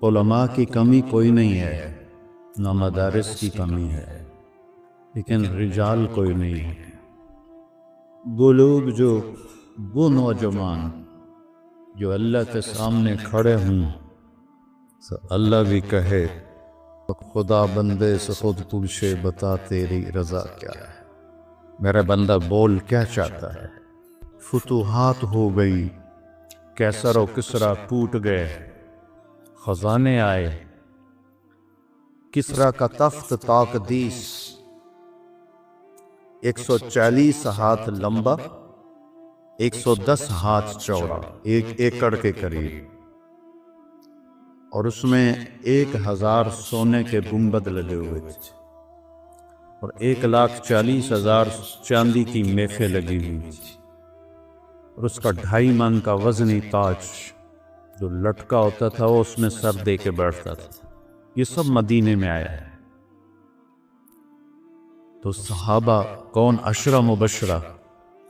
علماء کی کمی کوئی نہیں ہے، نہ مدارس کی کمی ہے، لیکن رجال کوئی نہیں ہے۔ وہ لوگ وہ نوجوان جو اللہ کے سامنے کھڑے ہوں تو اللہ بھی کہے خدا بندے سے خود پوچھے بتا تیری رضا کیا ہے، میرا بندہ بول کیا چاہتا ہے۔ فتوحات ہو گئی، کیسر و کسرا ٹوٹ گئے، خزانے آئے، کسرا کا تخت تاقدیس 140 ہاتھ لمبا، 110 ہاتھ چوڑا، 1 ایکڑ کے قریب، اور اس میں 1000 سونے کے گنبد لگے ہوئے تھے اور 1,40,000 چاندی کی میخیں لگی ہوئی تھی، اور اس کا 2.5 من کا وزنی تاج جو لٹکا ہوتا تھا وہ اس میں سر دے کے بیٹھتا تھا۔ یہ سب مدینے میں آیا ہے۔ تو صحابہ کون 10 مبشرہ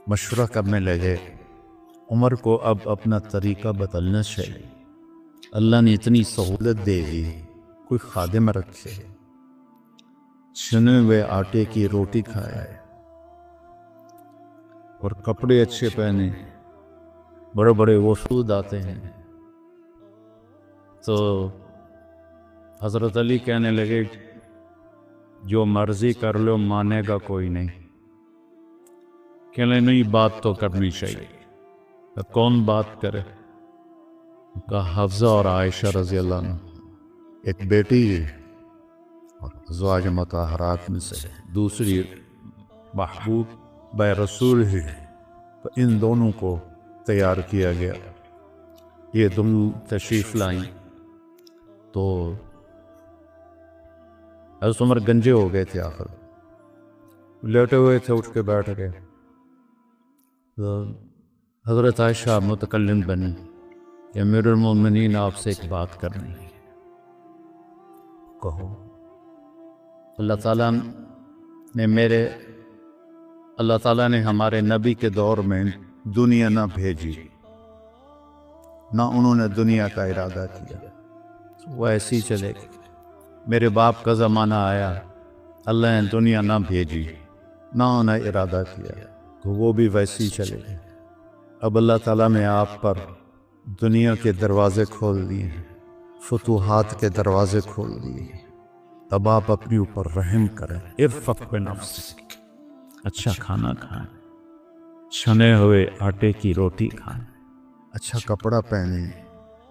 مشورہ کرنے لگے عمر کو اب اپنا طریقہ بدلنا چاہیے، اللہ نے اتنی سہولت دے دی، کوئی خادم رکھے، چھنے ہوئے آٹے کی روٹی کھائے اور کپڑے اچھے پہنے، بڑے بڑے وفود آتے ہیں۔ تو حضرت علی کہنے لگے جو مرضی کر لو مانے گا کوئی نہیں، کہنے نہیں بات تو کرنی چاہیے۔ تو کون بات کرے؟ کہا حفصہ اور عائشہ رضی اللہ عنہ، ایک بیٹی ہے اور ازواج مطہرات میں سے، دوسری محبوب بے رسول ہے، تو ان دونوں کو تیار کیا گیا۔ یہ دونوں تشریف لائیں تو حضرت عمر گنجے ہو گئے تھے، آخر لیٹے ہوئے تھے، اٹھ کے بیٹھ گئے۔ تو حضرت عائشہ متکلم بنی کہ امیر المومنین آپ سے ایک بات کرنی ہے، کہو۔ اللہ تعالیٰ نے ہمارے نبی کے دور میں دنیا نہ بھیجی، نہ انہوں نے دنیا کا ارادہ کیا، وہ ایسی ہی چلے گی۔ میرے باپ کا زمانہ آیا، اللہ نے دنیا نہ بھیجی، نہ انہیں ارادہ کیا، تو وہ بھی ویسی ہی چلے گی۔ اب اللہ تعالیٰ نے آپ پر دنیا کے دروازے کھول دیے ہیں، فتوحات کے دروازے کھول دیے ہیں، اب آپ اپنے اوپر رحم کریں، ارفق بنفسک، اچھا کھانا کھائیں، چھنے ہوئے آٹے کی روٹی کھائیں، اچھا کپڑا پہنیں،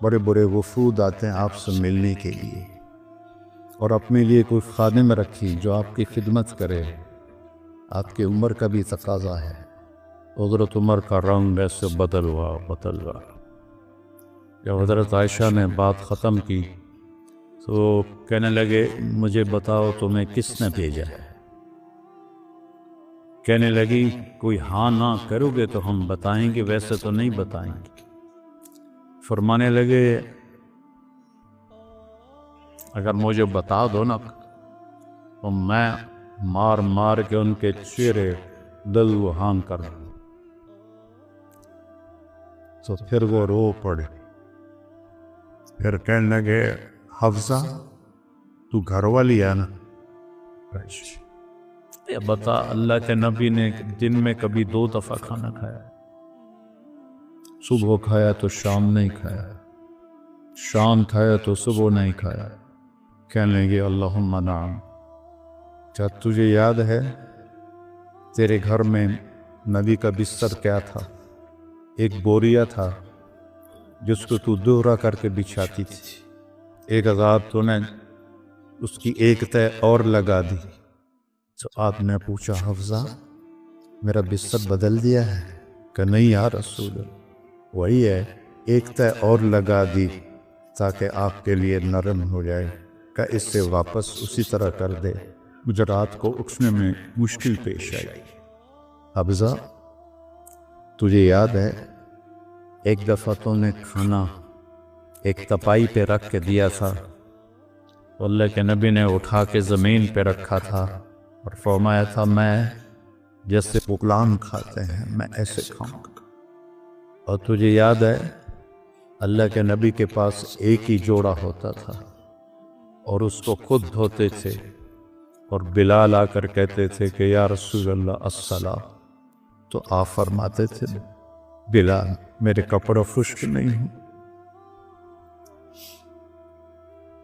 بڑے بڑے وفود آتے ہیں آپ سے ملنے کے لیے، اور اپنے لیے کوئی خادم رکھی جو آپ کی خدمت کرے، آپ کی عمر کا بھی تقاضا ہے۔ حضرت عمر کا رنگ ایسے بدل ہوا۔ جب حضرت عائشہ نے بات ختم کی تو کہنے لگے مجھے بتاؤ تمہیں کس نے بھیجا ہے؟ کہنے لگی کوئی ہاں نہ کرو گے تو ہم بتائیں گے، ویسے تو نہیں بتائیں گے۔ فرمانے لگے اگر مجھے بتا دو نا تو میں مار مار کے ان کے چہرے دل و ہان کر دوں۔ تو پھر وہ رو پڑے، پھر کہنے لگے حفصہ تو گھر والی ہے نا؟ بتا اللہ کے نبی نے دن میں کبھی 2 دفعہ کھانا کھایا، صبح کھایا تو شام نہیں کھایا، شام کھایا تو صبح نہیں کھایا۔ کہنے لگے اللہم نعم۔ کیا تجھے یاد ہے تیرے گھر میں نبی کا بستر کیا تھا؟ ایک بوریا تھا جس کو تو دوہرا کر کے بچھاتی تھی، ایک عذاب تو نے اس کی ایک تہ اور لگا دی۔ تو آپ نے پوچھا حفصہ میرا بستر بدل دیا ہے؟ کہ نہیں یا رسول اللہ، وہی ہے، ایک تہ اور لگا دی تاکہ آپ کے لیے نرم ہو جائے، کہ اس سے واپس اسی طرح کر دے، مجھے رات کو اٹھنے میں مشکل پیش آئی۔ حفصہ تجھے یاد ہے ایک دفعہ تو نے کھانا ایک تپائی پہ رکھ کے دیا تھا، اللہ کے نبی نے اٹھا کے زمین پہ رکھا تھا اور فرمایا تھا میں جیسے غلام کھاتے ہیں میں ایسے کھاؤں گا۔ اور تجھے یاد ہے اللہ کے نبی کے پاس ایک ہی جوڑا ہوتا تھا اور اس کو خود دھوتے تھے، اور بلال آ کر کہتے تھے کہ یا رسول اللہ الصلاۃ، تو آپ فرماتے تھے بلال میرے کپڑے خشک نہیں ہوں۔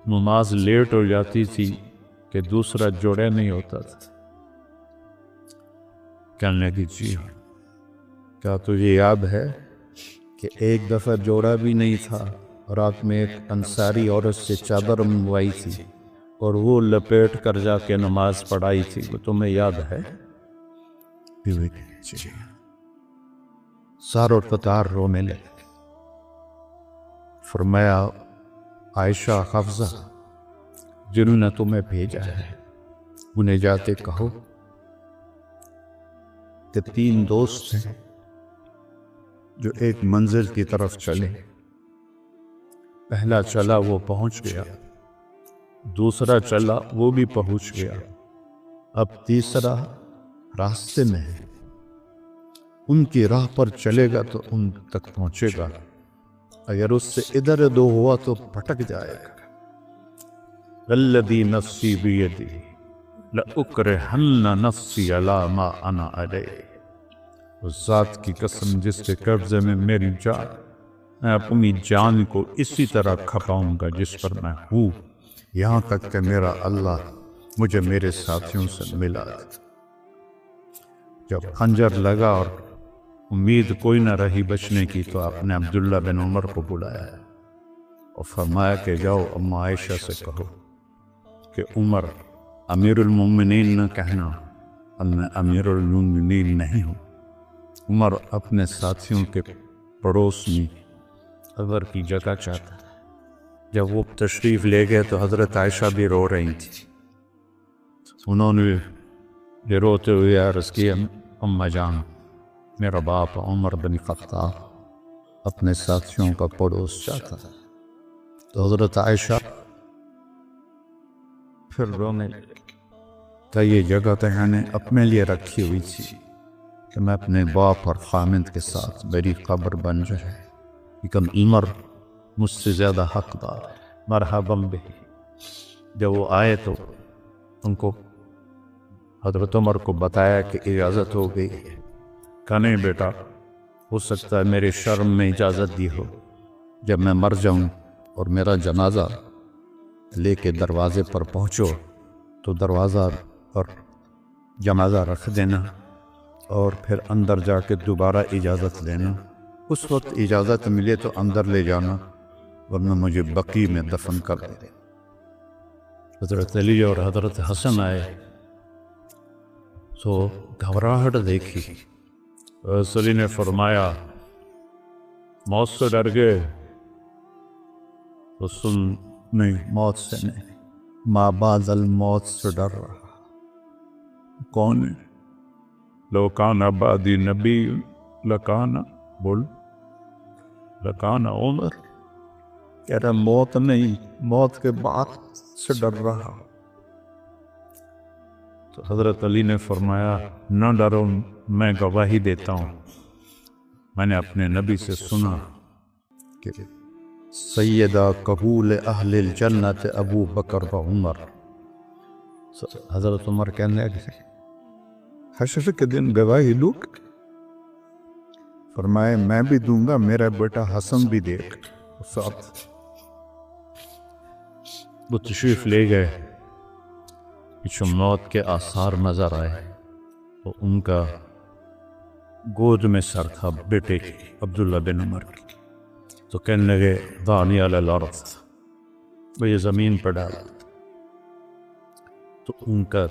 نماز لیٹ ہو جاتی تھی کہ دوسرا جوڑے نہیں ہوتا تھا۔ کہنے لگی جی ہاں، کیا تجھے یاد ہے کہ ایک دفعہ جوڑا بھی نہیں تھا، رات میں ایک انصاری عورت سے چادر منگوائی تھی اور وہ لپیٹ کر جا کے نماز پڑھائی تھی، وہ تمہیں یاد ہے؟ جی ساروں قطار رونے لگے۔ فرمایا عائشہ حفصہ جنہوں نے تمہیں بھیجا ہے انہیں جاتے کہو کہ 3 دوست ہیں جو ایک منزل کی طرف چلے، پہلا چلا وہ پہنچ گیا، دوسرا چلا وہ بھی پہنچ گیا، اب تیسرا راستے میں ہے، ان کی راہ پر چلے گا تو ان تک پہنچے گا، اگر اس سے ادھر ادھر ہوا تو بھٹک جائے گا۔ الذی نفسی بیدی لأکرہن نفسی علی ما انا علیہ، اس ذات کی قسم جس کے قبضے میں میری جان، میں اپنی جان کو اسی طرح کھپاؤں گا جس پر میں ہوں، یہاں تک کہ میرا اللہ مجھے میرے ساتھیوں سے ملا دے۔ جب خنجر لگا اور امید کوئی نہ رہی بچنے کی تو آپ نے عبداللہ بن عمر کو بلایا اور فرمایا کہ جاؤ اما عائشہ سے کہو کہ عمر امیر المومنین نہ کہنا، میں امیر المومنین نہیں ہوں۔ عمر اپنے ساتھیوں کے پڑوس میں عمر کی جگہ چاہتا ہے۔ جب وہ تشریف لے گئے تو حضرت عائشہ بھی رو رہی تھی، انہوں نے یہ روتے ہوئے عرض کیا اماں جان میرا باپ عمر بن خطاب اپنے ساتھیوں کا پڑوس چاہتا ہے۔ تو حضرت عائشہ پھر رونے لگی کہ یہ جگہ تو میں نے اپنے لیے رکھی ہوئی تھی کہ میں اپنے باپ اور خامند کے ساتھ میری قبر بن جائے، لیکن عمر مجھ سے زیادہ حقدار ہے، مرحبا بہ۔ جب وہ آئے تو ان کو حضرت عمر کو بتایا کہ اجازت ہو گئی ہے، کہا نہیں بیٹا، ہو سکتا ہے میرے شرم میں اجازت دی ہو، جب میں مر جاؤں اور میرا جنازہ لے کے دروازے پر پہنچو تو دروازہ پر جنازہ رکھ دینا اور پھر اندر جا کے دوبارہ اجازت لینا، اس وقت اجازت ملے تو اندر لے جانا ورنہ مجھے بقیع میں دفن کر دے۔ حضرت علی اور حضرت حسن آئے تو گھبراہٹ دیکھی، حضرت علی نے فرمایا موت سے ڈر گئے؟ تو سن نہیں، موت سے نہیں، ما بعد الموت سے ڈر رہا۔ کون ہے؟ لو کان بعدی نبی لکان بول لکان عمر، کہہ رہا موت نہیں، موت کے بعد سے ڈر رہا۔ تو حضرت علی نے فرمایا نہ ڈرو، میں گواہی دیتا ہوں، میں نے اپنے نبی سے سنا کہ سیدہ قبول اہل الجنت ابو بکر و عمر۔ حضرت عمر کہنے لگے حشر کے دن گواہی دوں؟ فرمائے میں بھی دوں گا، میرا بیٹا حسن بھی دے گا ساتھ۔ وہ تشریف لے گئے، پیچھے موت کے آثار نظر آئے تو ان کا گود میں سر تھا بیٹے عبداللہ بن عمر کی، تو کہنے لگے دانی علی الارض، وہ یہ زمین پر ڈالا، تو ان کا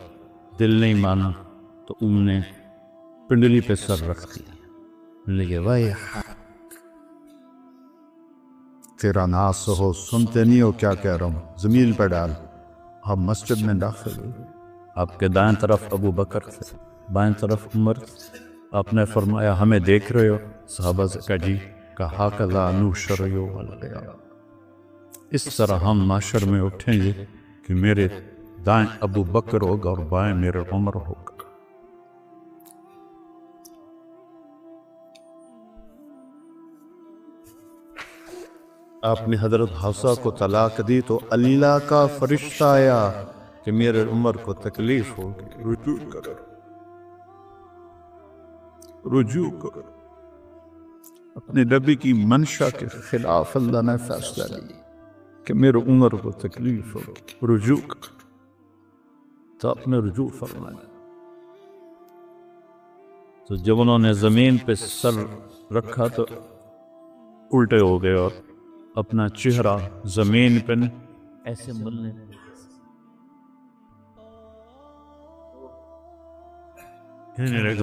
دل نہیں مانا تو ان نے پنڈلی پہ سر رکھ دیا، لگے بھائی تیرا ناس ہو، سنتے نہیں ہو کیا کہہ رہا ہوں، زمین پہ ڈال۔ آپ مسجد میں داخل ہوئے، آپ کے دائیں طرف ابو بکر تھے، بائیں طرف عمر تھے، آپ نے فرمایا ہمیں دیکھ رہے ہو؟ صحابہ سے کہا جی، کہا کذا نحشر یوم القیامہ، اس طرح ہم معاشر میں اٹھیں گے کہ میرے دائیں ابو بکر ہوگا اور بائیں میرے عمر ہوگا۔ آپ نے حضرت حفصہ کو طلاق دی تو اللہ کا فرشتہ آیا کہ میرے عمر کو تکلیف ہوگی، رجوع کرو، رجوع کرو۔ اپنے نبی کی منشا کے خلاف اللہ نے فیصلہ لیا کہ میرے عمر کو تکلیف ہوگی، رجوع کرو، تو آپ نے رجوع فرمایا۔ تو جب انہوں نے زمین پہ سر رکھا تو الٹے ہو گئے اور اپنا چہرہ زمین پہ ایسے ملنے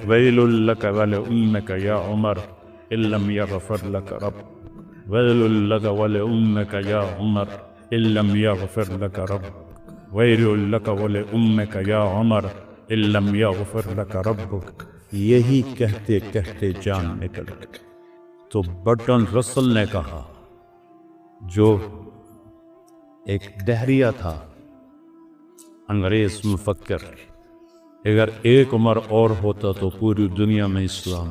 ویل لک ولأمک یا عمر ان لم یغفر لک رب، ویل لک ولأمک یا عمر ان لم یغفر لک رب، ویل لک ولأمک یا عمر ان لم یغفر لک ربک۔ یہی کہتے کہتے جان نکل گئی تو برٹن رسل نے کہا، جو ایک دہریہ تھا، انگریز مفکر، اگر ایک عمر اور ہوتا تو پوری دنیا میں اسلام